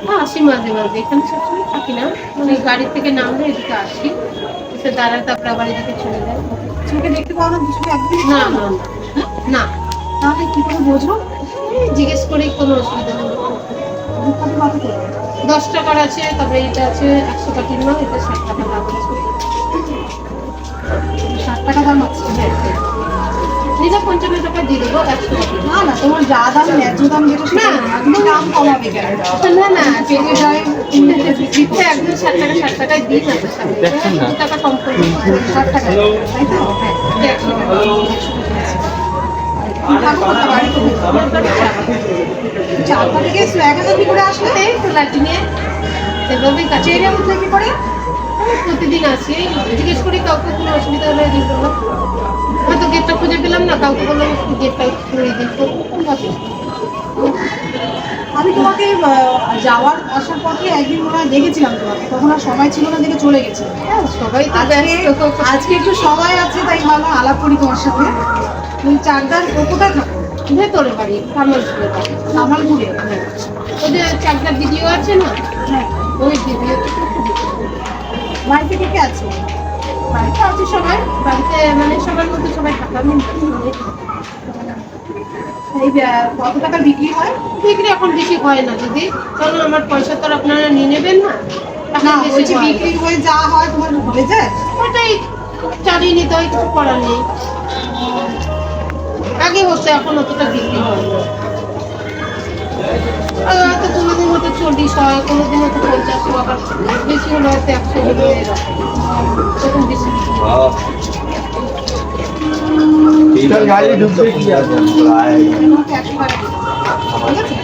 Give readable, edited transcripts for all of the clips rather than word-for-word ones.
হ্যাঁ, আসি মাঝে মাঝে। এখানে সবসময় থাকি না, মানে গাড়ি থেকে নামলে এদিকে আসি, এসে দাঁড়ায়, তারপরে আবার এদিকে চলে যায়। চোখে দেখতে পাও না? চোখে একদিন না না না না, তাহলে কি করে বোঝো? জিজ্ঞেস করেই কোনো অসুবিধা নেই। ধূপকাঠি কত করে? 10 টাকার আছে, তারপরে এটা আছে 100 কাঠির মাল, এটা 60 টাকা দাম আছে। 60 টাকা দাম আছে। হ্যাঁ, নিলে 55 টাকা দিয়ে দেবো 100 কাঠি। না না, তোমার যা দাম ন্যায্য দাম যেটা সেটা না। না, একদম দাম কমাবে কেন? না না, পেরিয়ে যায়। দিতে একদম 60 টাকায় দিই না, তো 2 টাকা কম করবো। 60 টাকা, তাই তো? হ্যাঁ, এটা 100 টাকা। থাকো কোথা বাড়িতে? চারটা থেকে এখানে কি করে আসলে? এই তো লাঠিয়ে এভাবেই কাছে ট্রেনে উঠলে কি করে? প্রতিদিন আসি, জিজ্ঞেস করি কাউকে কোনো অসুবিধা হলে দিয়ে বললাম, হয়তো গেটটা খুঁজে পেলাম না, কাউকে বললাম একটু গেটটা খুঁড়িয়ে দিন, তো ভাবে। আমি তোমাকে যাওয়ার আসার পথে একদিন মনে হয় দেখেছিলাম তোমাকে, তখন আর সময় ছিল না, দেখে চলে গেছি। হ্যাঁ, সবাই তো ব্যস্ত। আজকে একটু সময় আছে তাই ভাবলাম আলাপ করি তোমার সাথে। তুমি চাকদার কোথায় থাকো? ভেতরে বাড়ি, কামালপুরে বাড়ি। কামালপুরে? হ্যাঁ, ওই যে চাকদার ভিডিও আছে না, হ্যাঁ। ওই ভিডিও। বাড়িতে কে কে আছে? বাড়িতে আছে সবাই, বাড়িতে মানে সবার মধ্যে সবাই থাকা। আমি এই কত টাকা বিক্রি হয়? বিক্রি এখন বেশি হয় না দিদি, কারণ আমার পয়সা তো আর আপনারা নিয়ে নেবেন না। এখন না, বেশি বলছি হয় না। বিক্রি হয়ে যা হয় তোমার হয়ে যায়? ওটাই চালিয়ে নিতে হয়, কিছু করার নেই। আগে হচ্ছে, এখন অতটা বিক্রি হয় না। হয়তো কোনোদিন হয়তো 40 হয়, কোনোদিন হয়তো 50, আবার বেশি হলে হয়তো 100 হলো, এরকম বেশি বিক্রি হয়। গাড়ি ঢুকতে কি আছে তোমাকে 100 টাকা দিই। ঠিক আছে?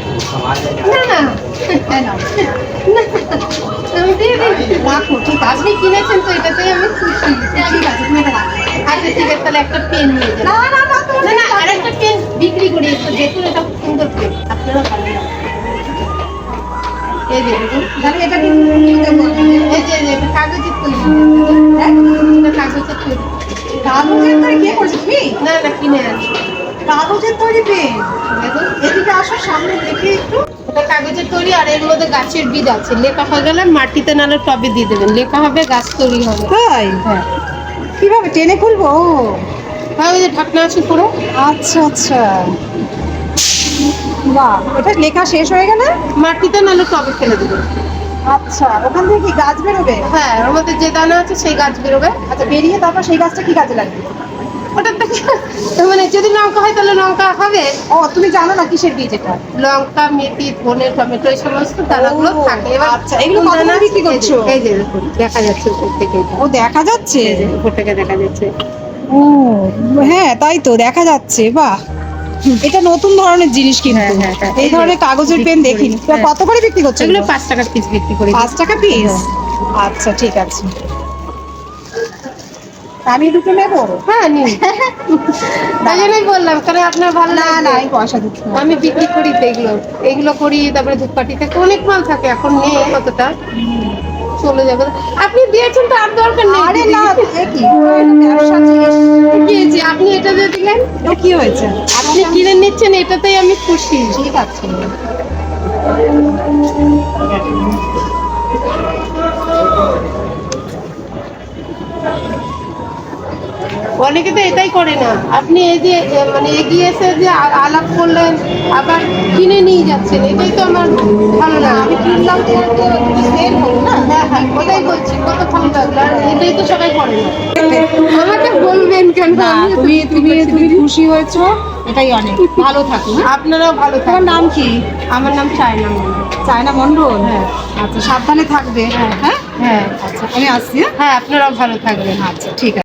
না না, তাই না? আমি দিয়ে দিই। রাখো, ঠিক আছে। আপনি কিনেছেন তো, এটাতেই আমি খুশি। ঠিক আছে, তুমি এটা রাখো। আচ্ছা ঠিক আছে, তাহলে একটা পেন নিয়ে যান। না না না, তোমার না না, আর একটা পেন বিক্রি করি, একটু দেখুন, এটা খুব সুন্দর পেন, আপনারা ভালো লাগবে। এই যে দেখুন, তাহলে এটা কি কিনতে বলবে? এই যে এটা কাগজের তৈরি, হ্যাঁ? এটা কাগজের তৈরি। কাগজের তৈরি কে করছে? তুমি? না না, কিনে আনছি। কাগজের তৈরি পেন? দেখুন, এদিকে আসো, সামনে দেখি একটু। এটা কাগজের তৈরি, আর এর মধ্যে গাছের বীজ আছে, লেখা হয়ে গেলে মাটিতে নাহলে টবে দিয়ে দেবেন, লেখা হবে, গাছ তৈরি হবে। তাই? হ্যাঁ, কিভাবে টেনে খুলবো? ও, হ্যাঁ, ওই যে ঢাকনা আছে পুরো। আচ্ছা আচ্ছা, বাহ, এটা লেখা শেষ হয়ে গেলে? মাটিতে নাহলে টবে ফেলে দেবেন। আচ্ছা, ওখান থেকে কি গাছ বেরোবে? হ্যাঁ, ওর মধ্যে যে দানা আছে সেই গাছ বেরোবে। আচ্ছা, বেরিয়ে তারপর সেই গাছটা কি কাজে লাগবে? ওটা তো মানে যদি লঙ্কা হয় তাহলে লঙ্কা হবে, ও, তুমি জানো না কিসের বীজ এটা? লঙ্কা, মেথি, ধনে, টমেটো, এই সমস্ত দানাগুলো ও, থাকে। এবার আচ্ছা, এগুলো কোন কত করে দানা বিক্রি করছো? এই যে দেখুন, দেখা যাচ্ছে উপর থেকে, ও, দেখা যাচ্ছে? এই যে উপর থেকে দেখা যাচ্ছে। ও, হ্যাঁ তাই তো, দেখা যাচ্ছে। বাহ, এটা নতুন ধরনের জিনিস কিন্তু। হ্যাঁ, হ্যাঁ, হ্যাঁ। এই ধরনের কাগজের পেন দেখিনি। তা হ্যাঁ। কত করে বিক্রি করছো? এগুলো 5 টাকা পিস বিক্রি করি। 5 টাকা পিস? আচ্ছা, ঠিক আছে। আমি দুটো নেবো? হ্যাঁ, নিন। তাই জন্যই বললাম, কারণ আপনার ভালো না লাগবে। না, আমি পয়সা দিচ্ছি না। আমি বিক্রি করি তো এগুলো, এগুলো করি, তারপরে ধূপকাঠি থেকে অনেক মাল থাকে, এখন নেই কতটা, চলে যাবে। আপনি দিয়েছেন তো, আর দরকার নেই। আরে না, এ কি, এটা ব্যবসা জিনিস। দিয়েছি, আপনি এটা দিয়ে দিলেন, তো কি হয়েছে? আপনি কিনে নিচ্ছেন, এটাতেই আমি খুশি। ঠিক আছে। অনেকে তো এটাই করে না, আপনি এই যে মানে এগিয়ে এসে যে আলাপ করলেন, আবার কিনে নিয়ে যাচ্ছেন, এটাই তো আমার ভালো লাগে। আমি কিনলাম তোমার তো সেল হলো না। হ্যাঁ হ্যাঁ, ওটাই বলছি, কত ভালো লাগলো, আর এটাই তো সবাই করে না। আমাকে বলবেন কেন? না, আমিও তো তুমি বিক্রি তুমি করছি তুমি দিদি। খুশি হয়েছো, এটাই অনেক। ভালো থাকো। হ্যাঁ? আপনারাও ভালো তোমার থাকবেন। নাম কি? আমার নাম চায়না মন্ডল। চায়না মন্ডল? হ্যাঁ। আচ্ছা, সাবধানে থাকবে। হ্যাঁ, হ্যাঁ আচ্ছা, আমি আসছি। হ্যাঁ, হ্যাঁ, আপনারাও ভালো থাকবেন। আচ্ছা, ঠিক আছে।